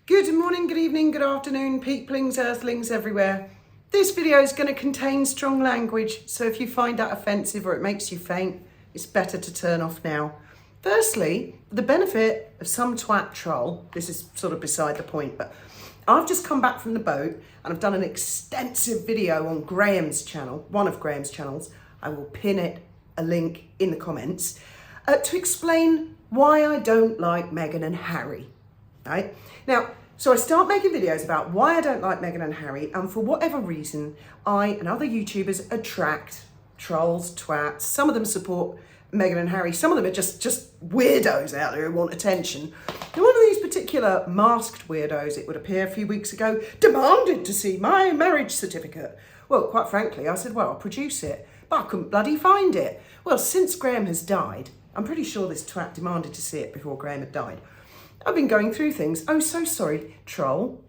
Good morning, good evening, good afternoon, peeplings, earthlings everywhere. This video is going to contain strong language, so if you find that offensive or it makes you faint, it's better to turn off now. Firstly, the benefit of some twat troll, this is sort of beside the point, but I've just come back from the boat and I've done an extensive video on Graham's channel, one of Graham's channels. I will pin a link in the comments to explain why I don't like Meghan and Harry. Right? Now, so I start making videos about why I don't like Meghan and Harry, and for whatever reason, I and other YouTubers attract trolls, twats. Some of them support Meghan and Harry. Some of them are just weirdos out there who want attention. And one of these particular masked weirdos, it would appear a few weeks ago, demanded to see my marriage certificate. Well, quite frankly, I said, well, I'll produce it, but I couldn't bloody find it. Well, since Graham has died, I'm pretty sure this twat demanded to see it before Graham had died. I've been going through things. Oh, so sorry, troll.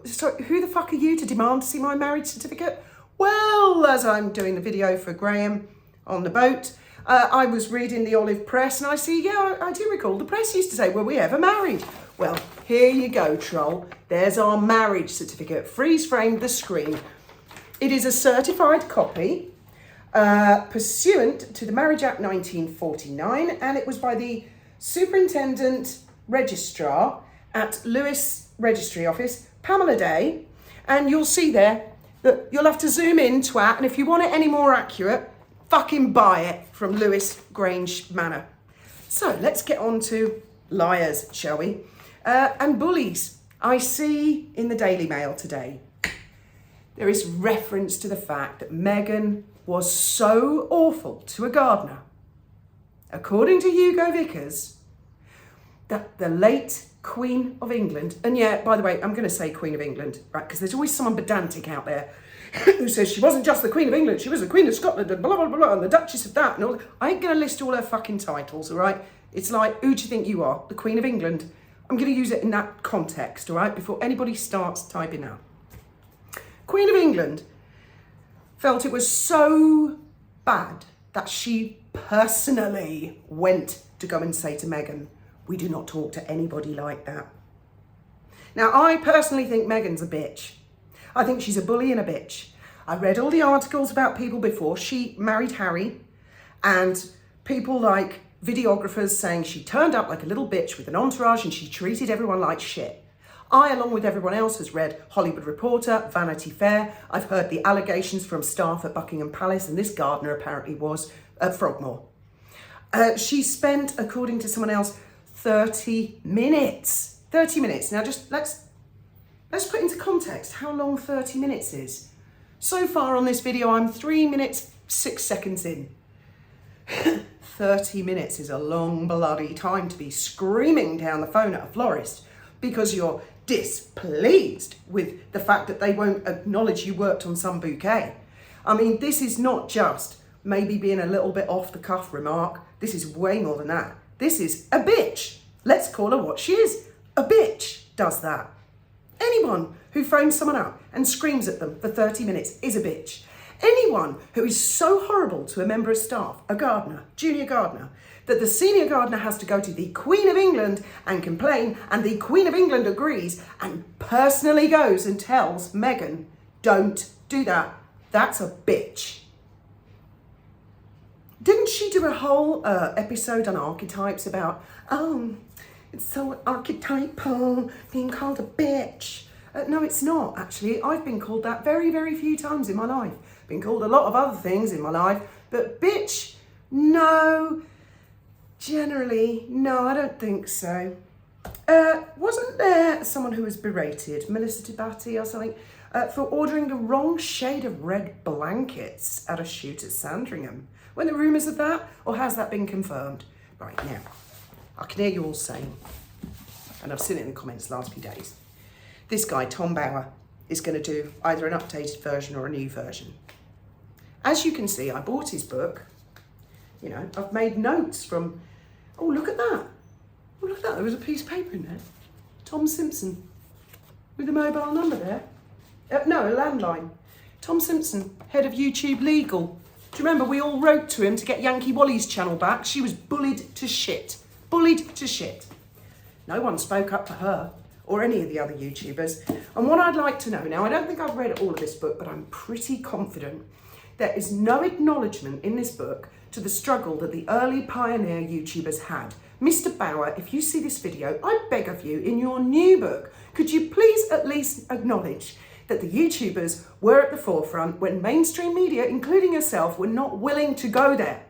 Sorry, who the fuck are you to demand to see my marriage certificate? Well, as I'm doing the video for Graham on the boat, I was reading the Olive Press and I see, yeah, I do recall the press used to say, were we ever married? Well, here you go, troll. There's our marriage certificate. Freeze framed the screen. It is a certified copy pursuant to the Marriage Act 1949, and it was by the Superintendent Registrar at Lewis Registry Office, Pamela Day, and you'll see there that you'll have to zoom in, twat, and if you want it any more accurate, fucking buy it from Lewis Grange Manor. So let's get on to liars, shall we? And bullies. I see in the Daily Mail today, there is reference to the fact that Meghan was so awful to a gardener, according to Hugo Vickers, that the late Queen of England, and yeah, by the way, I'm going to say Queen of England, right, because there's always someone pedantic out there who says she wasn't just the Queen of England, she was the Queen of Scotland and blah, blah, blah, blah, and the Duchess of that and all. I ain't going to list all her fucking titles, all right? It's like, who do you think you are? The Queen of England? I'm going to use it in that context, all right, before anybody starts typing out. Queen of England felt it was so bad that she personally went to go and say to Meghan, we do not talk to anybody like that. Now, I personally think Meghan's a bitch. I think she's a bully and a bitch. I read all the articles about people before she married Harry, and people like videographers saying she turned up like a little bitch with an entourage and she treated everyone like shit. I, along with everyone else, has read Hollywood Reporter, Vanity Fair. I've heard the allegations from staff at Buckingham Palace, and this gardener apparently was at Frogmore. She spent, according to someone else, 30 minutes. 30 minutes. Now just let's put into context how long 30 minutes is. So far on this video, I'm 3 minutes, 6 seconds in. 30 minutes is a long bloody time to be screaming down the phone at a florist because you're displeased with the fact that they won't acknowledge you worked on some bouquet. I mean, this is not just maybe being a little bit off the cuff remark. This is way more than that. This is a bitch. Let's call her what she is. A bitch does that. Anyone who phones someone up and screams at them for 30 minutes is a bitch. Anyone who is so horrible to a member of staff, a gardener, junior gardener, that the senior gardener has to go to the Queen of England and complain, and the Queen of England agrees and personally goes and tells Meghan, don't do that. That's a bitch. Didn't she do a whole episode on archetypes about, oh, it's so archetypal, being called a bitch? No, it's not, actually. I've been called that very, very few times in my life. Been called a lot of other things in my life, but bitch, no. Generally, no, I don't think so. Wasn't there someone who was berated, Melissa Tabati or something, for ordering the wrong shade of red blankets at a shoot at Sandringham? Were there rumours of that, or has that been confirmed? Right, now, I can hear you all saying, and I've seen it in the comments the last few days, this guy, Tom Bauer, is going to do either an updated version or a new version. As you can see, I bought his book. You know, I've made notes from, oh, look at that. Oh, look at that, there was a piece of paper in there. Tom Simpson, with a mobile number there. No, a landline. Tom Simpson, head of YouTube Legal. Do you remember we all wrote to him to get Yankee Wally's channel back? She was bullied to shit. Bullied to shit. No one spoke up for her. or any of the other YouTubers. And what I'd like to know, now I don't think I've read all of this book, but I'm pretty confident there is no acknowledgement in this book to the struggle that the early pioneer YouTubers had. Mr. Bauer, if you see this video, I beg of you, in your new book, could you please at least acknowledge that the YouTubers were at the forefront when mainstream media, including yourself, were not willing to go there?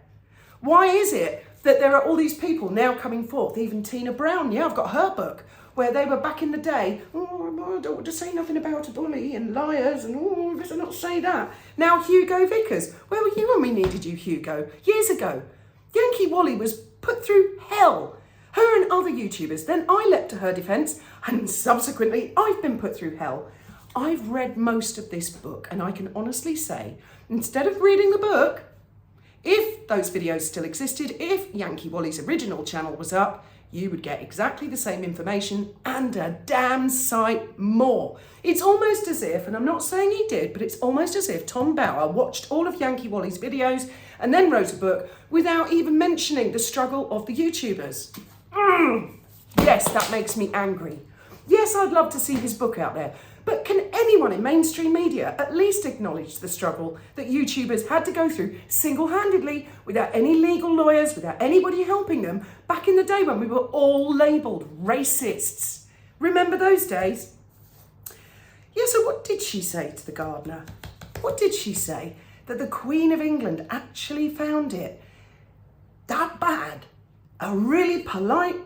Why is it that there are all these people now coming forth, even Tina Brown, yeah, I've got her book, where they were back in the day, oh, I don't want to say nothing about a bully and liars and oh, I better not say that. Now Hugo Vickers, where were you when we needed you, Hugo? Years ago. Yankee Wally was put through hell. Her and other YouTubers, then I leapt to her defence and subsequently I've been put through hell. I've read most of this book and I can honestly say, instead of reading the book, if those videos still existed, if Yankee Wally's original channel was up, you would get exactly the same information and a damn sight more. It's almost as if, and I'm not saying he did, but it's almost as if Tom Bauer watched all of Yankee Wally's videos and then wrote a book without even mentioning the struggle of the YouTubers. Yes, that makes me angry. Yes, I'd love to see his book out there, but can anyone in mainstream media at least acknowledge the struggle that YouTubers had to go through single-handedly, without any legal lawyers, without anybody helping them, back in the day when we were all labelled racists? Remember those days? Yeah, so what did she say to the gardener? What did she say? That the Queen of England actually found it that bad? A really polite,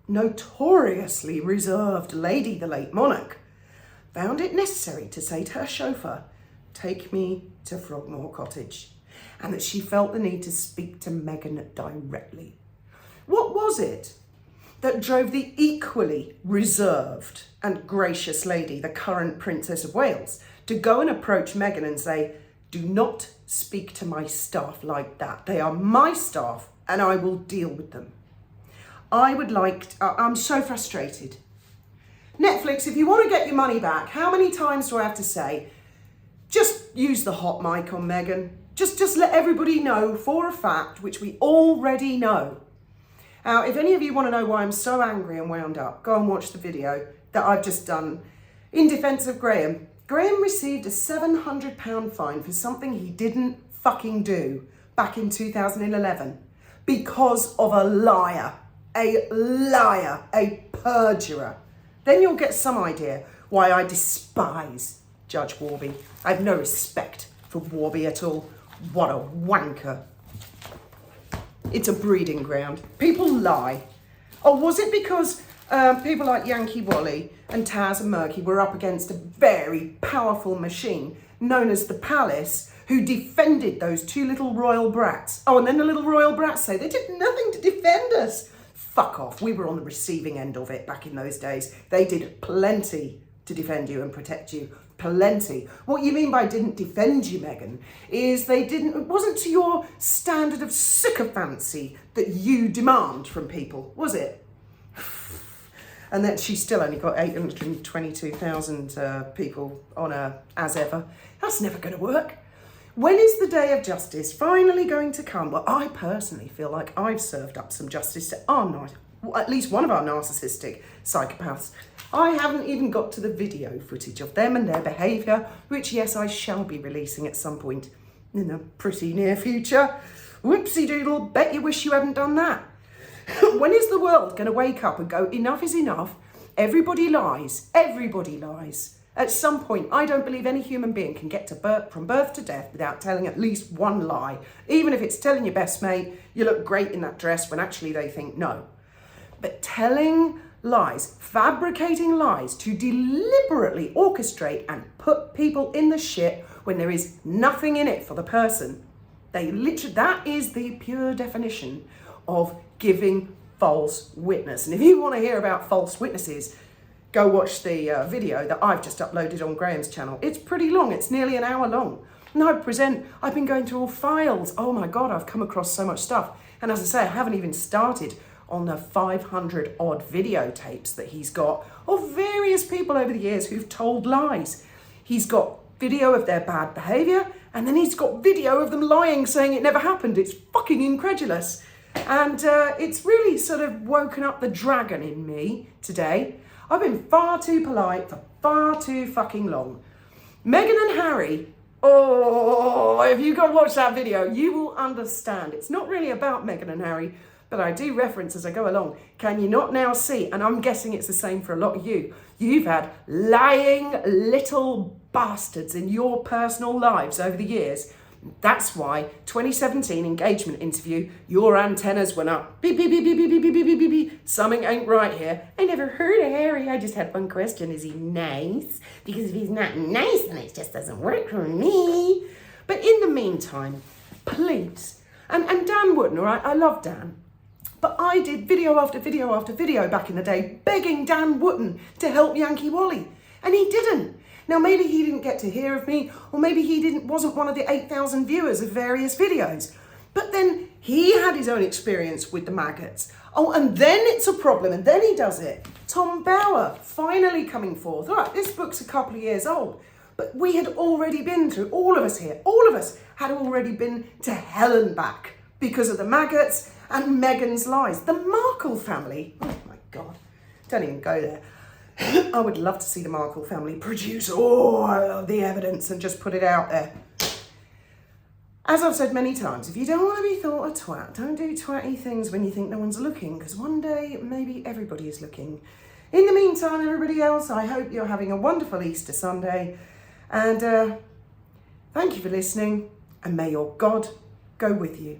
notoriously reserved lady, the late monarch, found it necessary to say to her chauffeur, take me to Frogmore Cottage, and that she felt the need to speak to Meghan directly. What was it that drove the equally reserved and gracious lady, the current Princess of Wales, to go and approach Meghan and say, do not speak to my staff like that. They are my staff and I will deal with them. I'm so frustrated. Netflix, if you want to get your money back, how many times do I have to say, just use the hot mic on Meghan. Just let everybody know for a fact, which we already know. Now, if any of you want to know why I'm so angry and wound up, go and watch the video that I've just done in defence of Graham. Graham received a £700 fine for something he didn't fucking do back in 2011 because of a liar, a perjurer. Then you'll get some idea why I despise Judge Warby. I have no respect for Warby at all. What a wanker. It's a breeding ground. People lie. Or was it because people like Yankee Wally and Taz and Murky were up against a very powerful machine known as the Palace, who defended those two little royal brats? Oh, and then the little royal brats say they did nothing to defend us. Fuck off. We were on the receiving end of it back in those days. They did plenty to defend you and protect you. Plenty. What you mean by didn't defend you, Meghan, is it wasn't to your standard of sycophancy that you demand from people, was it? And that she's still only got 822,000 people on her as ever. That's never going to work. When is the day of justice finally going to come? Well, I personally feel like I've served up some justice to at least one of our narcissistic psychopaths. I haven't even got to the video footage of them and their behaviour, which, yes, I shall be releasing at some point in the pretty near future. Whoopsie doodle, bet you wish you hadn't done that. When is the world going to wake up and go, enough is enough? Everybody lies. Everybody lies. At some point, I don't believe any human being can get to from birth to death without telling at least one lie. Even if it's telling your best mate, you look great in that dress, when actually they think no. But telling lies, fabricating lies to deliberately orchestrate and put people in the shit when there is nothing in it for the person, that is the pure definition of giving false witness. And if you want to hear about false witnesses, go watch the video that I've just uploaded on Graham's channel. It's pretty long. It's nearly an hour long. And I've been going through all files. Oh my God, I've come across so much stuff. And as I say, I haven't even started on the 500 odd videotapes that he's got of various people over the years who've told lies. He's got video of their bad behaviour, and then he's got video of them lying, saying it never happened. It's fucking incredulous. And it's really sort of woken up the dragon in me today. I've been far too polite for far too fucking long. Meghan and Harry, oh, if you go watch that video, you will understand. It's not really about Meghan and Harry, but I do reference as I go along. Can you not now see, and I'm guessing it's the same for a lot of you, you've had lying little bastards in your personal lives over the years. That's why 2017 engagement interview, your antennas went up. Beep, beep, beep, beep, beep, beep, beep, beep, beep, beep. Something ain't right here. I never heard of Harry. I just had one question. Is he nice? Because if he's not nice, then it just doesn't work for me. But in the meantime, please, and Dan Wootton, all right, I love Dan. But I did video after video after video back in the day begging Dan Wootton to help Yankee Wally. And he didn't. Now, maybe he didn't get to hear of me, or maybe he wasn't one of the 8,000 viewers of various videos. But then he had his own experience with the maggots. Oh, and then it's a problem, and then he does it. Tom Bower finally coming forth. All right, this book's a couple of years old, but we had already been through, all of us here, all of us had already been to hell and back because of the maggots and Meghan's lies. The Markle family, oh my God, don't even go there. I would love to see the Markle family produce all of the evidence and just put it out there. As I've said many times, if you don't want to be thought a twat, don't do twatty things when you think no one's looking, because one day maybe everybody is looking. In the meantime, everybody else, I hope you're having a wonderful Easter Sunday, and thank you for listening, and may your God go with you.